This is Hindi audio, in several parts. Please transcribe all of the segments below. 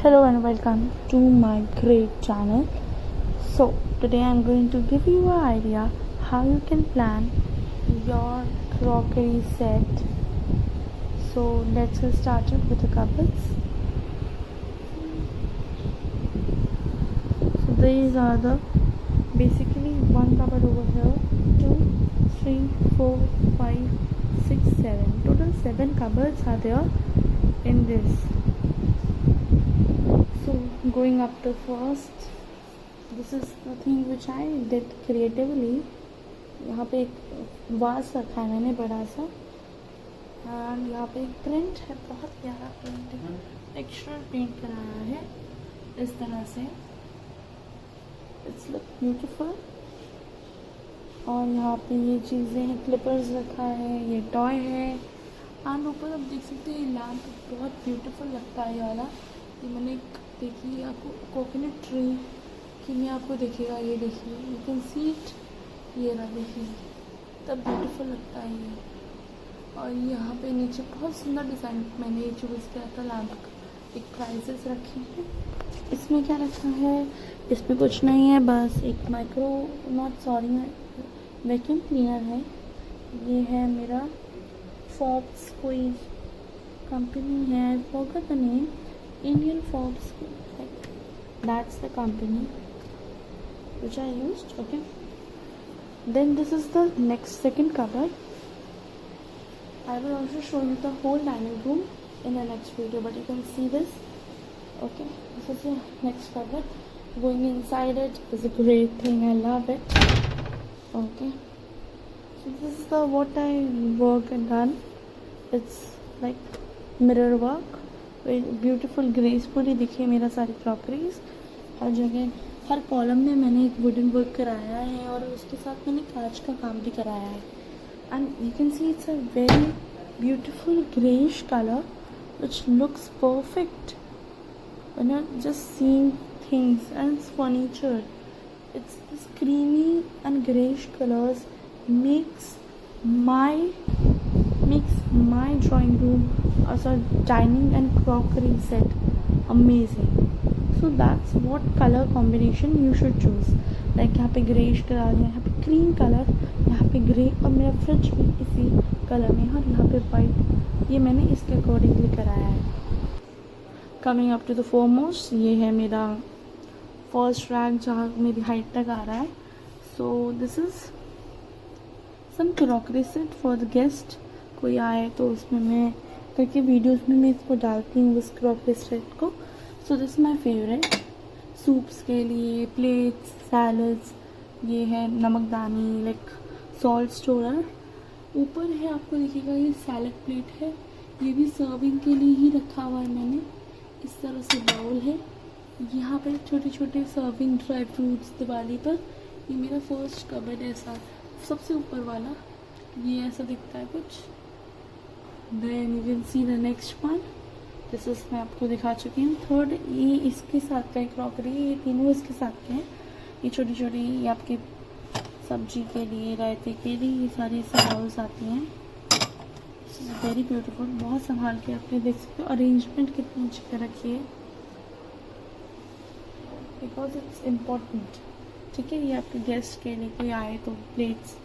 Hello and welcome to my great channel. So today I'm going to give you an idea how you can plan your crockery set. So let's get started with the cupboards. So these are the basically one cupboard over here, 2, 3, 4, 5, 6, 7. Total 7 cupboards are there in this. So going up to first, this is the thing which I did creatively. यहाँ पे एक वास रखा है मैंने बड़ा सा, एंड यहाँ पे एक प्रिंट है, बहुत प्यारा प्रिंट है, टेक्सचर पेंट कराया है इस तरह से, इट्स लुक ब्यूटीफुल। और यहाँ पे ये चीज़ें हैं, क्लिपर्स रखा है, ये टॉय है, एंड ऊपर आप देख सकते हैं ये लैम्प बहुत ब्यूटीफुल लगता है। ये वाला ये मैंने देखिए आपको कोकोनट ट्री की में आपको दिखेगा, ये देखिए यू कैन सी इट, ये रहा देखिए, तब ब्यूटीफुल लगता है ये। और यहाँ पे नीचे बहुत सुंदर डिज़ाइन मैंने ये चूज़ किया था लैम्प का, एक प्राइजेस रखे हैं। इसमें क्या रखा है, इसमें कुछ नहीं है, बस एक वैक्यूम क्लीनर है। ये है मेरा फॉक्स, कोई कंपनी है, forgot the name, Indian Fox, like that's the company which I used. Okay, then this is the second cupboard. I will also show you the whole dining room in the next video, but you can see this. Okay, this is the next cupboard. Going inside it is a great thing, I love it. Okay, so this is the what I work and done. It's like mirror work, beautiful gracefully दिखे मेरा सारी क्रॉकरीज। हर जगह हर कॉलम में मैंने एक वुडन वर्क कराया है और उसके साथ मैंने कांच का काम भी कराया है। And you can see it's a very beautiful greyish colour which looks perfect when you are just seeing things and furniture. It's this creamy and greyish colours makes my drawing room as a dining and crockery set amazing. So that's what color combination you should choose. Like यहाँ पे greyish कलर है, यहाँ पे cream कलर, यहाँ पे grey, और मेरा फ्रिज भी इसी कलर में है, और यहाँ पे white, ये मैंने इसके अकॉर्डिंगली कराया है। Coming up to the foremost, ये है मेरा फर्स्ट रैक जहाँ मेरी हाइट तक आ रहा है। So this is some crockery set for the guest, कोई आए तो उसमें मैं करके वीडियोस में मैं इसको डालती हूँ उस क्रॉकरी सेट को। So this my favourite, soups के लिए, प्लेट्स, सैलड्स, ये है नमकदानी, लाइक सॉल्ट स्टोरर। ऊपर है आपको दिखेगा ये सैलड प्लेट है, ये भी सर्विंग के लिए ही रखा हुआ है मैंने, इस तरह से बाउल है। यहाँ पर छोटे छोटे सर्विंग ड्राई फ्रूट्स दिवाली पर। ये मेरा फर्स्ट कबर्ड ऐसा सबसे ऊपर वाला, ये ऐसा दिखता है कुछ। Then you can see the next one, this is मैं आपको दिखा चुकी हूँ। थर्ड, ये इसके साथ का क्रॉकरी, ये तीनों इसके साथ के हैं। ये छोटी छोटी ये आपके सब्जी के लिए, रायते के लिए, ये सारी बाउल्स आती हैं। दिस इज वेरी ब्यूटीफुल, बहुत संभाल के आपने देख सकते हो अरेंजमेंट कितनी अच्छी कर रखी है, बिकॉज इट्स इम्पोर्टेंट। ठीक है, ये आपके गेस्ट के लिए कोई आए तो प्लेट्स।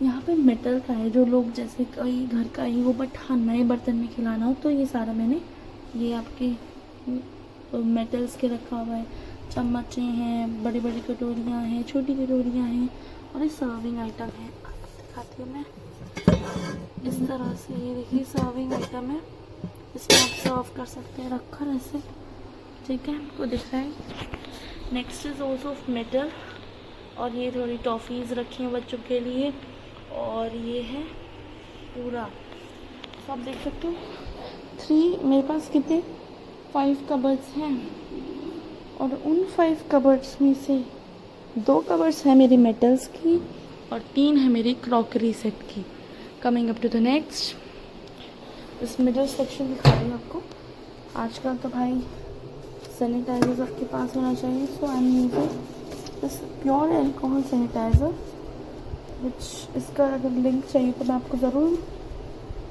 यहाँ पे मेटल का है, जो लोग जैसे कोई घर का ही वो बट हाँ नए बर्तन में खिलाना हो तो ये सारा मैंने ये आपके मेटल्स के रखा हुआ है। चम्मचें हैं, बड़ी बड़ी कटोरियाँ हैं, छोटी कटोरियाँ हैं, और ये सर्विंग आइटम है, दिखाती हूँ मैं इस तरह से। ये देखिए सर्विंग आइटम है, इसमें आप सर्व कर सकते हैं रखकर ऐसे। ठीक है, आपको दिख रहा है। Next is also of metal, और ये थोड़ी टॉफ़ीज़ रखी हैं बच्चों के लिए, और ये है पूरा, तो आप देख सकते हो 3, मेरे पास कितने 5 कबर्ड्स हैं, और उन 5 कबर्ड्स में से 2 कबर्ड्स हैं मेरी मेटल्स की और 3 है मेरी क्रॉकरी सेट की। Coming up to the next, इस मिडल सेक्शन दिखा रही हूँ आपको। आजकल तो भाई सैनिटाइजर आपके पास होना चाहिए, so I am using this pure alcohol sanitizer, which इसका अगर लिंक चाहिए तो मैं आपको ज़रूर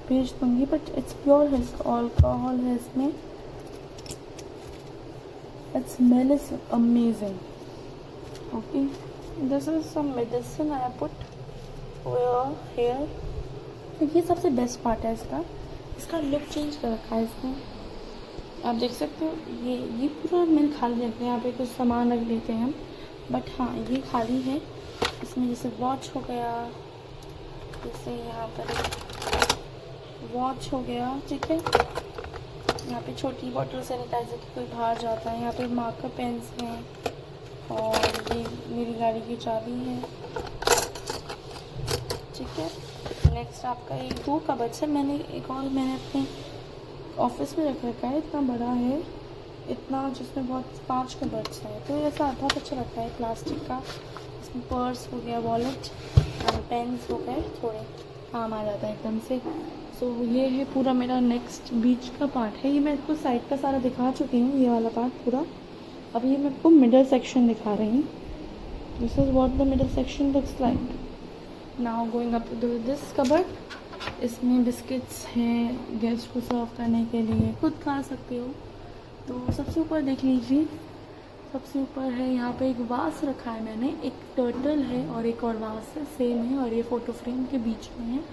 भेज दूँगी, बट इट्स प्योर अल्कोहल है इसमें। That smell is amazing. Okay, this is some medicine I have put here. ये सबसे बेस्ट पार्ट है इसका लुक चेंज कर रखा है इसने. आप देख सकते हो ये पूरा मैंने खाली रखा है. यहाँ पे कुछ सामान रख लेते हैं हम, बट हाँ ये खाली है. इसमें जैसे वॉच हो गया, जैसे यहाँ पर वॉच हो गया, ठीक है. यहाँ पे छोटी बॉटल सैनिटाइजर की कोई बाहर जाता है. यहाँ पे मार्कर पेन्स हैं और ये मेरी गाड़ी की चाबी है, ठीक है. नेक्स्ट आपका ये 2 कबर्ड्स है. मैंने अपने ऑफिस में रख रखा है. इतना बड़ा है, इतना, जिसमें बहुत 5 कबर्ड्स हैं. तो ऐसा बहुत अच्छा लगता है प्लास्टिक का. इसमें पर्स हो गया, वॉलेट एंड पेन्स हो गए, थोड़े काम आ जाता है एकदम से. सो ये है पूरा मेरा नेक्स्ट बीच का पार्ट है. ये मैं आपको साइड का सारा दिखा चुकी हूँ, ये वाला पार्ट पूरा. अब ये मैं आपको मिडल सेक्शन दिखा रही हूँ. This is what the middle section looks like. Now going up to this cupboard. इसमें बिस्किट्स हैं गेस्ट को सर्व करने के लिए, खुद खा सकते हो. तो सबसे ऊपर देख लीजिए, सबसे ऊपर है यहाँ पे एक वास रखा है मैंने. एक टर्टल है और एक और वास है, सेम है, और ये फ़ोटो फ्रेम के बीच में है,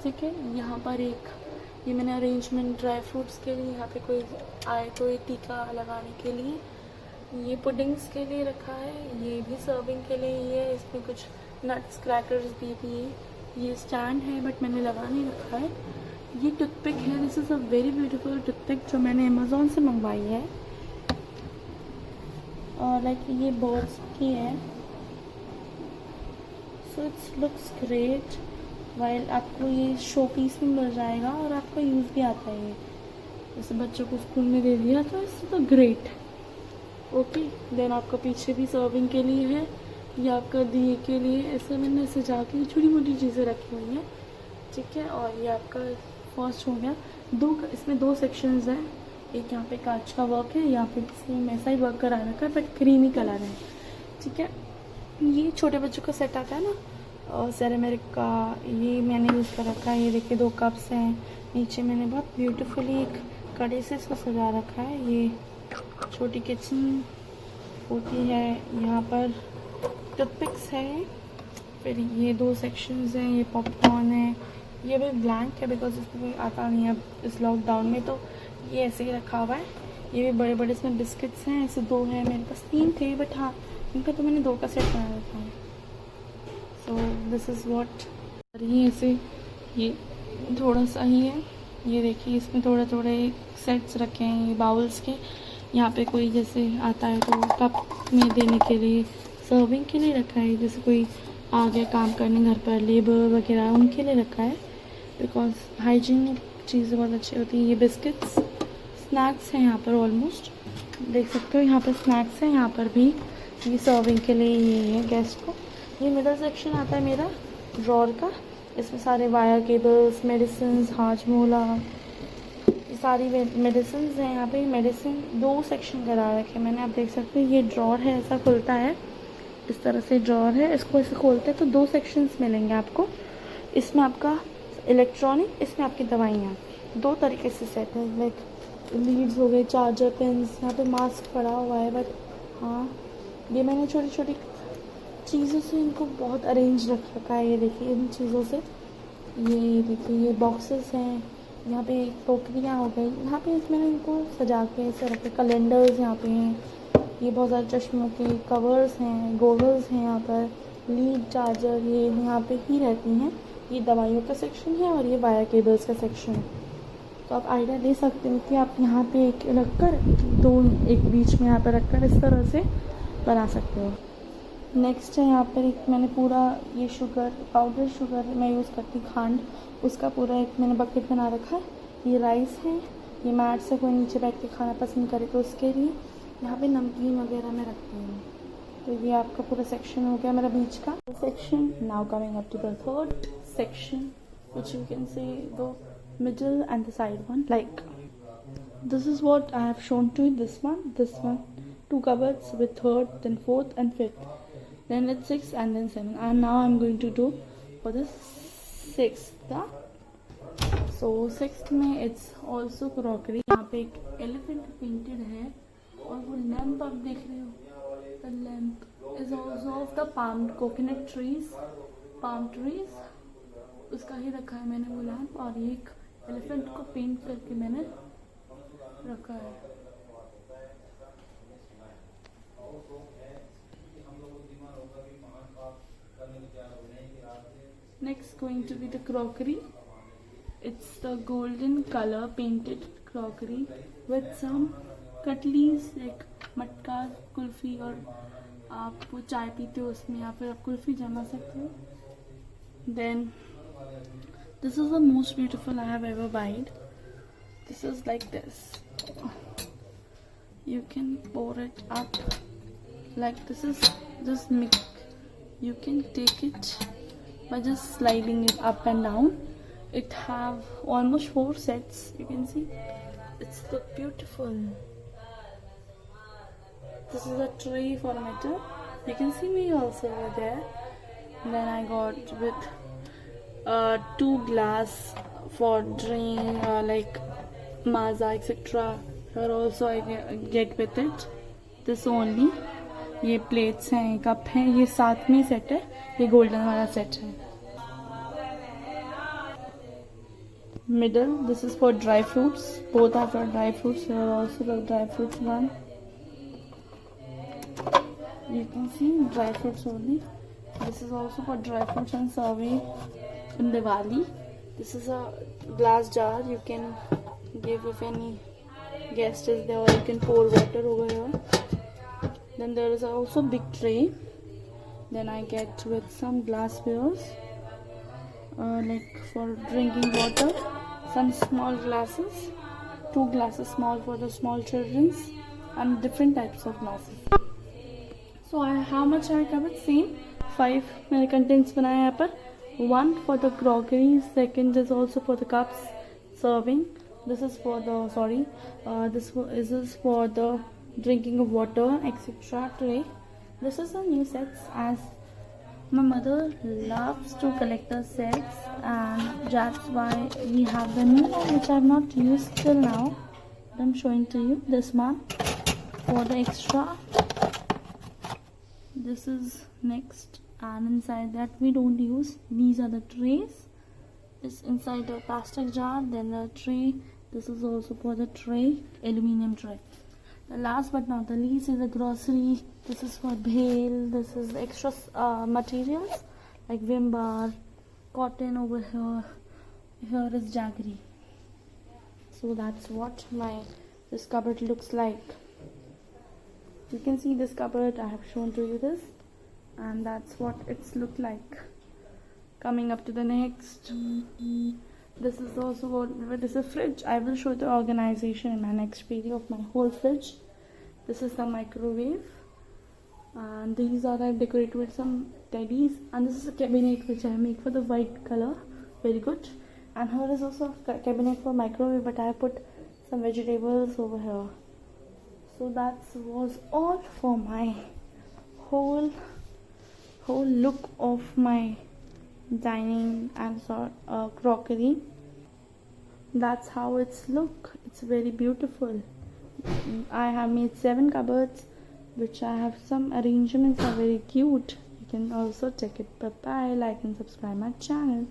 ठीक है. यहाँ पर ये मैंने अरेंजमेंट ड्राई फ्रूट्स के लिए, यहाँ पे कोई आए तो ये टीका लगाने के लिए, ये पुडिंग्स के लिए रखा है. ये भी सर्विंग के लिए ही है. इसमें कुछ नट्स क्रैकर्स भी दिए. ये स्टैंड है बट मैंने लगा नहीं रखा है. ये टूथपिक है. This is a very beautiful toothpick जो मैंने अमेज़ॉन से मंगवाई है. और लाइक ये बर्ड्स की है. So it's looks great. While आपको ये शो पीस में मिल जाएगा और आपका यूज़ भी आता है. ये जैसे बच्चों को स्कूल में दे दिया तो इससे तो ग्रेट. ओके, देन आपका पीछे भी सर्विंग के लिए है, ये आपका दिए के लिए. ऐसे मैंने सजा के छोटी मोटी चीज़ें रखी हुई हैं, ठीक है. और ये आपका फर्स्ट हो गया. इसमें 2 सेक्शंस हैं. एक यहाँ पे कांच का वर्क है, यहाँ पे सेम ऐसा ही वर्क करा रखा है बट क्रीमी कलर है, ठीक है. ये छोटे बच्चों का सेट आता है ना, सेरेमिक का, ये मैंने यूज़ कर रखा है. ये देखिए 2 कप्स हैं. नीचे मैंने बहुत ब्यूटीफुली एक कड़े से इसको सजा रखा है. ये छोटी किचन होती है. यहाँ पर टूथपिक्स है. फिर ये 2 सेक्शंस हैं. ये पॉपकॉर्न है. ये भी ब्लैंक है बिकॉज इसमें कोई आता नहीं है इस लॉकडाउन में, तो ये ऐसे ही रखा हुआ है. ये भी बड़े बड़े इसमें बिस्किट्स हैं. ऐसे 2 हैं, मेरे पास 3 थे बट हाँ इनका तो मैंने 2 का सेट बना रखा है. So this is what. ये ऐसे ये थोड़ा सा ही है. ये देखिए इसमें थोड़े थोड़े सेट्स रखे हैं ये बाउल्स के. यहाँ पे कोई जैसे आता है तो कप में देने के लिए, सर्विंग के लिए रखा है. जैसे कोई आ गया काम करने घर पर, लेबर वगैरह, उनके लिए रखा है बिकॉज हाइजीनिक चीज़ें बहुत अच्छी होती है. ये बिस्किट्स स्नैक्स हैं यहाँ पर ऑलमोस्ट देख सकते हो. यहाँ पर स्नैक्स हैं, यहाँ पर भी. ये सर्विंग के लिए ये है गेस्ट को. ये मिडल सेक्शन आता है मेरा ड्रॉर का. इसमें सारे वायर केबल्स, मेडिसिन, हाजमोला, ये सारी मेडिसिन हैं. यहाँ पे मेडिसिन 2 सेक्शन करा रखे मैंने, आप देख सकते हो. ये ड्रॉर है, ऐसा खुलता है, इस तरह से ड्रॉर है. इसको ऐसे खोलते हैं तो 2 सेक्शंस मिलेंगे आपको. इसमें आपका इलेक्ट्रॉनिक, इसमें आपकी दवाइयाँ. 2 तरीके से सेट है. लाइक लीड्स हो गए, चार्जर, पेन्स. यहाँ पे मास्क पड़ा हुआ है बट हाँ ये मैंने छोटी छोटी चीज़ों से इनको बहुत अरेंज रख रखा है. ये देखिए इन चीज़ों से. ये देखिए ये बॉक्सेस हैं. यहाँ पे टोकरियाँ हो गई. यहाँ पे मैंने इनको सजा के ऐसे रखे. कैलेंडर्स यहाँ पे हैं. ये बहुत सारे चश्मों के कवर्स हैं, गोगल्स हैं. यहाँ पर लीड, चार्जर ये यहाँ पे ही रहती हैं. ये दवाइयों का सेक्शन है और ये वायर केबल्स का सेक्शन है. तो आप आइडिया ले सकते हो कि आप यहाँ पे एक रखकर 2 एक बीच में यहाँ पर रखकर इस तरह से बना सकते हो. नेक्स्ट है यहाँ पर एक मैंने पूरा ये शुगर, पाउडर शुगर मैं यूज़ करती, खांड, उसका पूरा एक मैंने बकेट बना रखा है. ये राइस है. ये मैट से कोई नीचे बैठ के खाना पसंद करे तो उसके लिए. यहाँ पे नमकीन वगैरह मैं रखती हूँ. तो ये आपका पूरा सेक्शन हो गया मेरा बीच का section. Now coming up to the third section, which you can see the middle and the side one. Like this is what I have shown to you. This one, 2 cupboards with 3rd, then 4th and 5th. Then it's 6 and then 7. And now I'm going to do for the 6th. So 6th में it's also crockery. यहाँ पे एक elephant painted है. और वो लैम्प आप देख रहे हो, the lamp is also of the palm coconut trees, palm trees, उसका ही रखा है मैंने वो लैम्प। और एक एलिफेंट को पेंट करके मैंने रखा है। Next going to be the crockery. It's the golden color painted crockery with some cutleries like मटका, कुल्फी, और आप वो चाय पीते हो उसमें या फिर आप कुल्फी जमा सकते हो। Then this is the most beautiful I have ever bought. This is like this. You can pour it up like this is just mix. You can take it by just sliding it up and down. It have almost 4 sets. You can see it's look beautiful. This is a tray for metal. You can see me also over there. Then I got with 2 glass for drink like Maaza etc. Here also I get with it. This only. ये प्लेट्स हैं, कप हैं, ये साथ में सेट है, ये गोल्डन वाला सेट है। Middle, this is for dry fruits, both are for dry fruits, और also the dry fruits one, you can see dry fruits only. This is also for dry fruits and serving in Diwali. This is a glass jar, you can give if any guest is there, or you can pour water over here. Then there is also big tray. Then I get with some glasswares like for drinking water, some small glasses, 2 glasses small for the small children's, and different types of glasses. So how much I covered? Same 5 मैंने contents बनाए यहाँ पर। 1 for the crockery, second is also for the cups serving. This is for the this is for the drinking of water etc. tray. This is a new sets, as my mother loves to collect the sets, and that's why we have the new one which I have not used till now. I'm showing to you this one for the extra. This is next, and inside that we don't use. These are the trays. It's inside a plastic jar. Then the tray. This is also for the tray, aluminium tray. The last but not the least is the grocery. This is for bhel. This is extra materials like Vim bar, cotton over here. Here is jaggery. So that's what this cupboard looks like. You can see this cupboard. I have shown to you this, and that's what it's looked like. Coming up to the next. This is also this is a fridge. I will show the organization in my next video of my whole fridge. This is the microwave, and these are I decorated with some teddies, and this is a cabinet which I make for the white color, very good. And here is also a cabinet for microwave, but I put some vegetables over here. So that was all for my whole look of my dining and crockery. That's how it's look. It's very beautiful. I have made 7 cupboards, which I have some arrangements are very cute. You can also check it. Bye bye. Like and subscribe my channel.